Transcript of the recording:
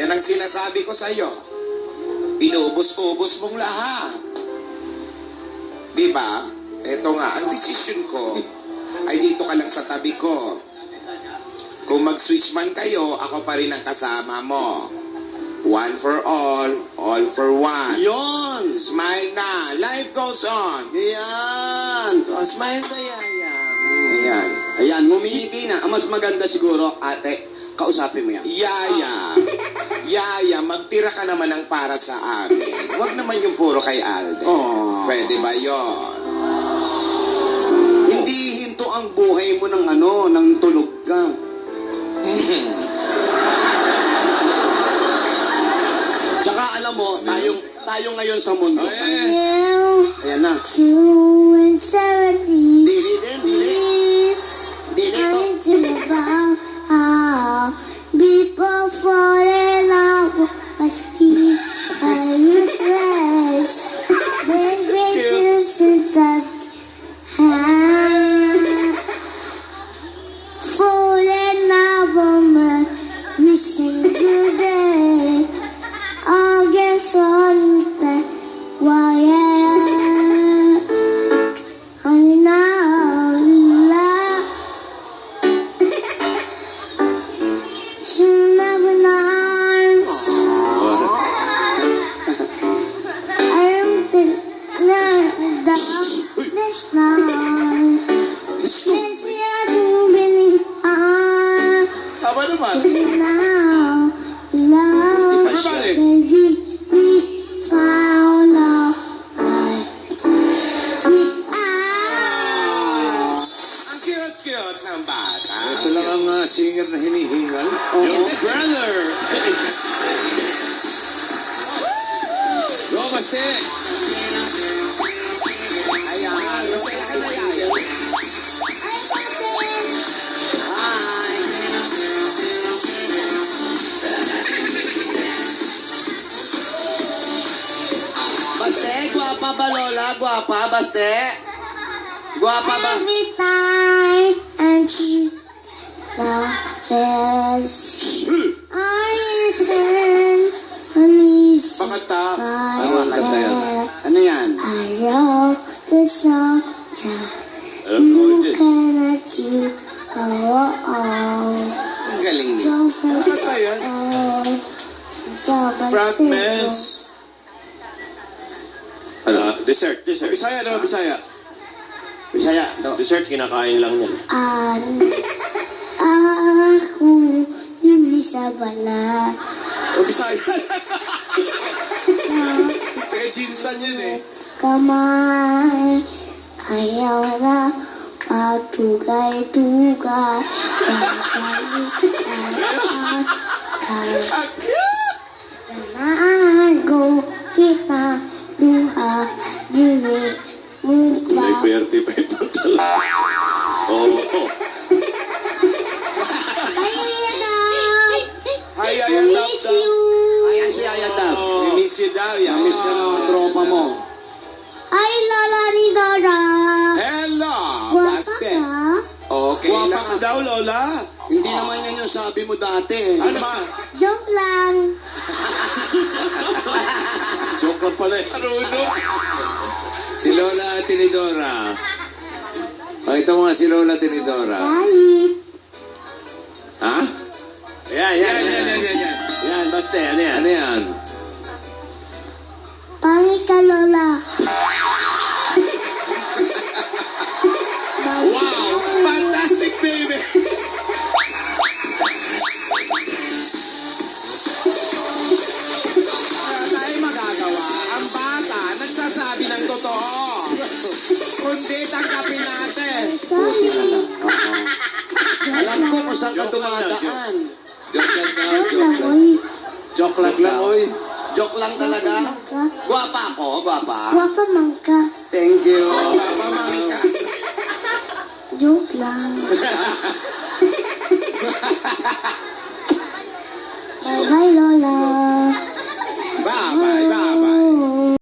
Yan ang sinasabi ko sa'yo. Inubos-ubos mong lahat. Di ba? Ito nga, ang desisyon ko ay dito ka lang sa tabi ko. Kung mag-switch man kayo, ako pa rin ang kasama mo. One for all for one. Yon! Smile na. Life goes on. Yan! Oh, smile ka, Yaya. Ayan. Ayan, ngumingiti na. Ang mas maganda siguro, ate, kausapin mo yan. Yaya. Yaya, magtira ka naman ng para sa amin. Huwag naman yung puro kay Alden. Oh. Pwede ba yon? Hindi hinto ang buhay mo ng ng tulog ka. Tsaka alam mo, tayo ngayon sa mundo. Ayan na. 2 and 70. Dili din, dili. Dili to. Before falling out, I see I would rest. Then gracious in that hand. Falling out on my missing good day. I guess one day, why I'm now love. Soon never arms. I'm the darkness now. Let's be a moving on. Tama naman. Now, love, baby, we found out we are. Ang cute-cute ng bata. Ito lang ang singer na hinihingal. Your brother. Go, Baste! Ayan. Masaya ka na, Yaya. Baste, guwapa ba, Lola? Guwapa, Baste? Guwapa ba? Every time and keep the best. I listen and listen. Pakanta. Ano ang kanta yan? Ano yan? I love the song looking at you. Ang galing niya. Pakanta yan. Fragments. Ano? Dessert. Bisaya daw, Bisaya. Bisaya, do. Dessert, kinakain lang yan. Ako yung isa bala. O, Bisaya. Taga Jinsan yan eh. Kamay ayaw na patugay-tugay. Ganaan ko kita duha dili mupa. May pwerte pa yung pantala. Oo. Hi, Yaya Dab Miss Dab. you. Ayan si Ayadab. We miss you daw, Yaya. Namiss ka ng mga tropa mo. Ay, Lola ni Dora. Hello, Guwapa Baste. ka? Okay Guwapa lang. ka daw, Lola. Hindi naman yan yung sabi mo dati. Ano ba? Joke lang. Joke lang pala eh. Si Lola Tinidora. Pakita mo nga si Lola Tinidora. Galit. Ha? Yan. Yan, Baste. Ano yan? Ano yan? Pangit ka, Lola. Wow! Fantastic, baby! Wala tayong magagawa. Ang bata, nagsasabi ng totoo. Kundi tanggapin natin. Buti na lang. Oo. Joke Alam ko lang. kung saan ka dumadaan. Joke lang daw, Joke joke lang, lang. oy. Joke lang lang, oy. Joke lang talaga. Ka. Guwapa ako, guwapa. Guwapa man ka. Thank you. Papamangka. Joke lang. Bye-bye,